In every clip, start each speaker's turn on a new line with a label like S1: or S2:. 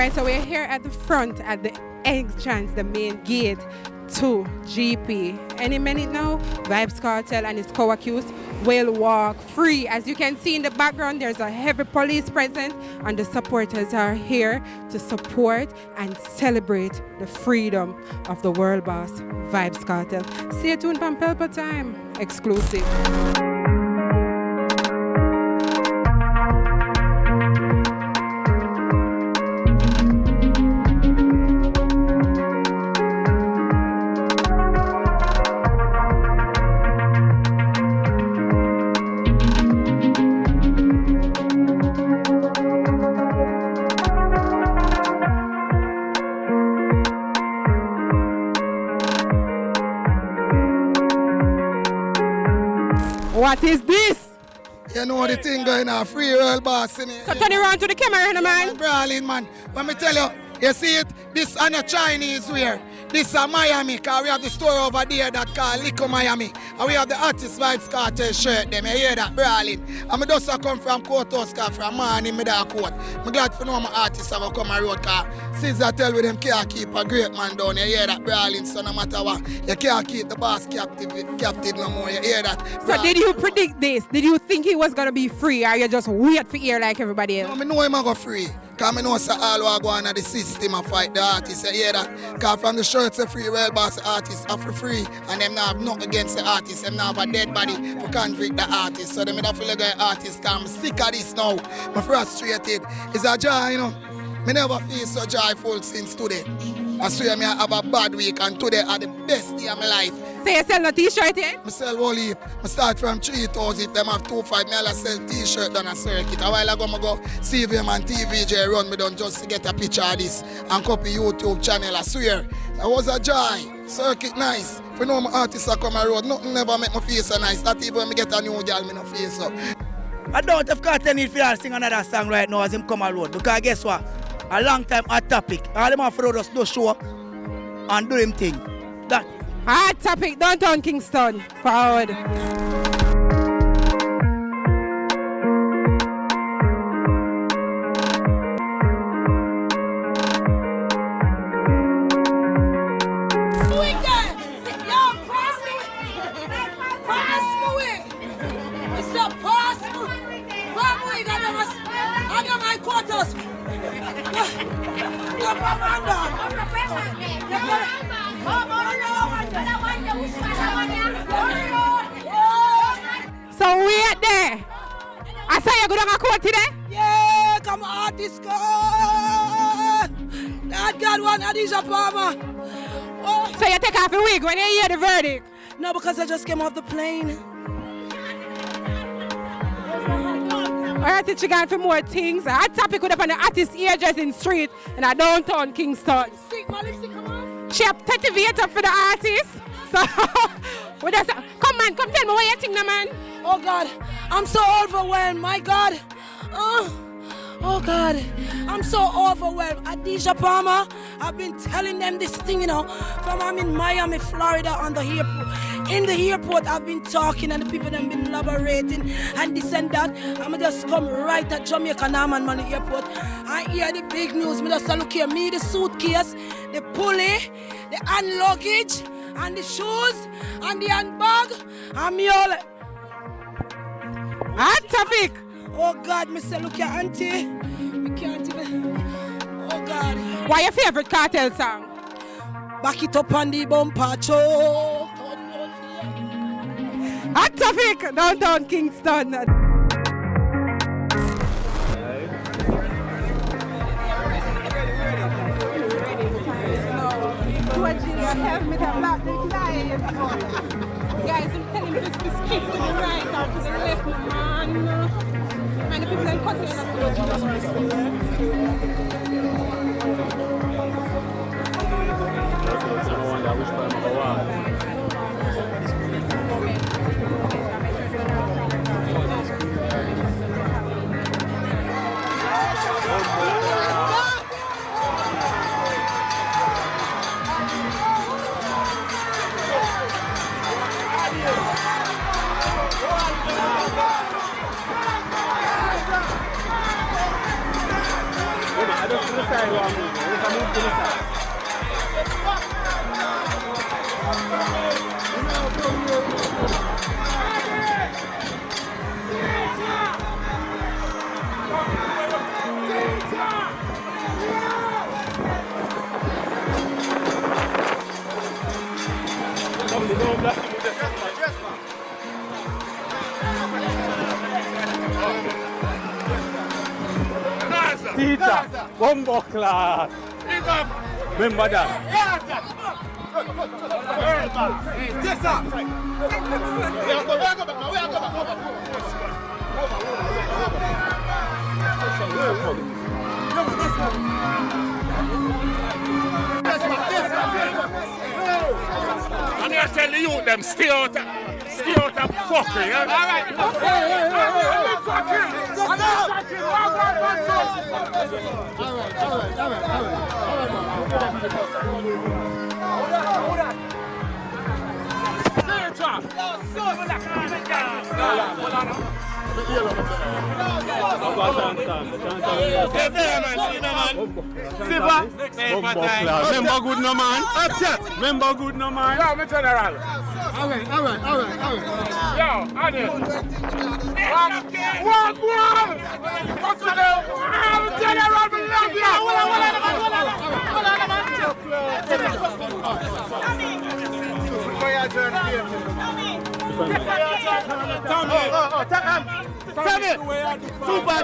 S1: Alright, so we're here at the front, at the entrance, the main gate to GP. Any minute now, Vybz Kartel and his co-accused will walk free. As you can see in the background, there's a heavy police presence, and the supporters are here to support and celebrate the freedom of the world boss, Vybz Kartel. Stay tuned for Pelpa Time, exclusive. What is this?
S2: You know the thing going on, free world boss in it.
S1: So turn around to the camera, man.
S2: Brawling, man. Let me tell you, you see it? This is not Chinese wear. This is Miami, because we have the store over there that called Lico Miami. And we have the artist Vybz Kartel shirt them. You hear that, brawling? And I just come from Courthouse, from morning, me that court. I'm glad to know my artists have come on road, because since I tell with them can't keep a great man down. You hear that, brawling? So no matter what, you can't keep the boss captive no more. You hear that? Brawling.
S1: So did you predict this? Did you think he was going to be free, or you just wait for ear like everybody else?
S2: No, I know him go free. Because I know say all who go on the system and fight the artists. You hear that? Because from the shirts a free world boss artists are for free, and them not have nothing against the artists. Them not have a dead body to convict the artists. So them don't feel like the artists. I'm sick of this now. I'm frustrated. It's a joy, you know. I never feel so joyful since today. I swear I have a bad week, and today are the best day of my life.
S1: So you sell no t-shirt yet?
S2: I sell whole heap. I start from 3,000. Them have 2,500. I sell t-shirt on a circuit. A while ago I go see them on TVJ run me down just to get a picture of this and copy YouTube channel. I swear. That was a joy. Circuit nice. If you know my artists are come on road, nothing never make my face so nice. Not even when I get a new girl, me no face so.
S3: I don't have Kartel need for sing another song right now as him come on road. Because guess what? A long time hot topic. All them have to just do show up and do them thing. That
S1: Hot topic, downtown Kingston. Proud. So we at there. I saw you go down a court today.
S3: yeah, come artist girl. That girl want Adisha Palmer. Oh.
S1: So you take off your wig when you hear the verdict.
S3: No, because I just came off the plane.
S1: Alright, it's gone for more things. A hot topic with up on the artist hairdressing street in a downtown Kingston. She have 30 up for the artist. So, come man, come tell me what you think now, man.
S3: Oh God, I'm so overwhelmed, my God. Oh God, I'm so overwhelmed. Adisha Palmer, I've been telling them this thing, you know, from I'm in Miami, Florida on the airport. In the airport, I've been talking and the people have been elaborating and this and that. I'm just come right at Jamaica Norman on the airport. I hear the big news. Me just look here, me the suitcase, the pulley, the hand luggage, and the shoes, and the handbag, and me all.
S1: Hot topic.
S3: Oh God, me say look here, auntie. Me can't even. Oh God.
S1: What your favorite Kartel song?
S3: Back it up on the bumper choke.
S1: Hot topic, downtown Kingston. Guys, I'm telling you, this skip to the right or to the left, man. And the people are cutting
S4: just to the side one move. Just a move to the side. Teacher, one buckler. Remember that.
S5: And I tell the youth them stay out of fuckery, yeah? All right.
S4: Remember good no man? Remember good no man?
S5: Yo, my general.
S2: All right.
S5: Yo, Adi. One. What's the name? General, we love you.
S4: Tommy! Super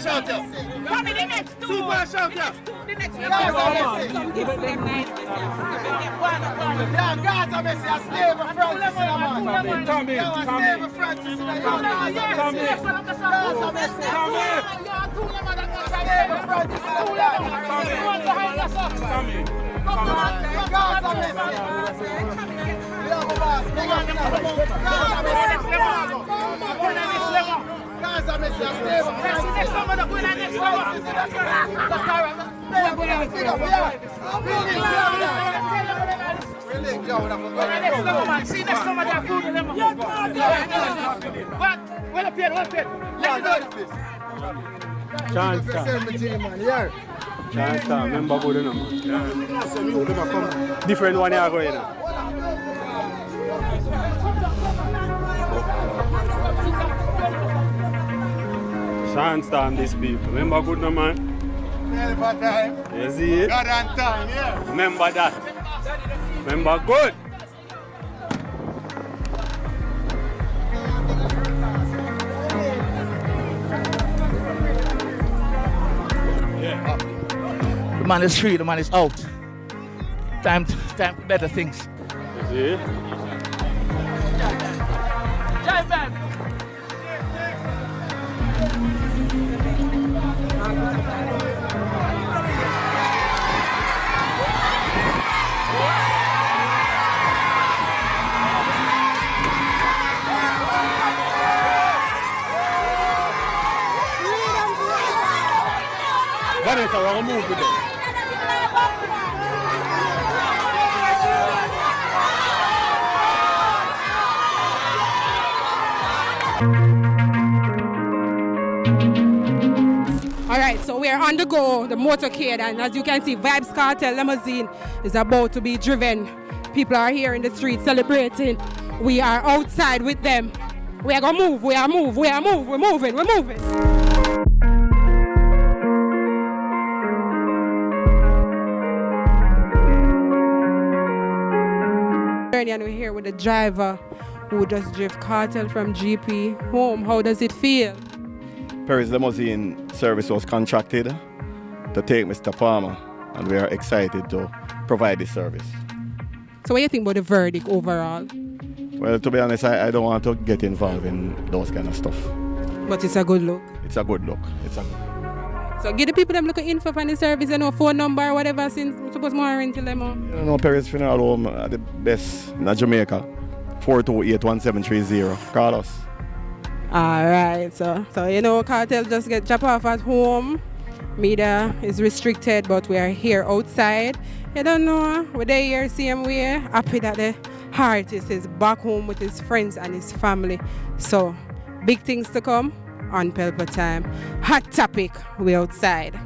S4: shouter!
S3: Tommy, the next two.
S4: Super shouter!
S3: The next two.
S2: Gaza Messi, I stay with Francis.
S4: Tommy! Chance, remember good enough, man. Different one here going on. Chance time these people. Remember good no man?
S2: Pelpa time.
S4: You see it?
S2: God and time, yeah.
S4: Remember that. Remember good.
S6: The man is free, the man is out. Time for better things.
S4: You see it? Vanessa, we'll move with them.
S1: All right, so we're on the go, the motorcade, and as you can see, Vybz Kartel limousine is about to be driven. People are here in the street celebrating. We are outside with them. We are gonna move, we're moving. And we're here with the driver who just drove Kartel from GP home. How does it feel?
S7: Paris Limousine service was contracted to take Mr. Palmer, and we are excited to provide this service.
S1: So what do you think about the verdict overall?
S7: Well, to be honest, I don't want to get involved in those kind of stuff.
S1: But it's a good look.
S7: It's a good look.
S1: So give the people them look info for the service, phone number or whatever, since we're supposed to more into them.
S7: Paris Funeral Home are the best in Jamaica. 428-1730. Call us.
S1: Alright, so Kartel just get dropped off at home. Media is restricted, but we are here outside. You don't know, we're there here same way. Happy that the artist is back home with his friends and his family. So, big things to come on Pelpa Time. Hot topic, we outside.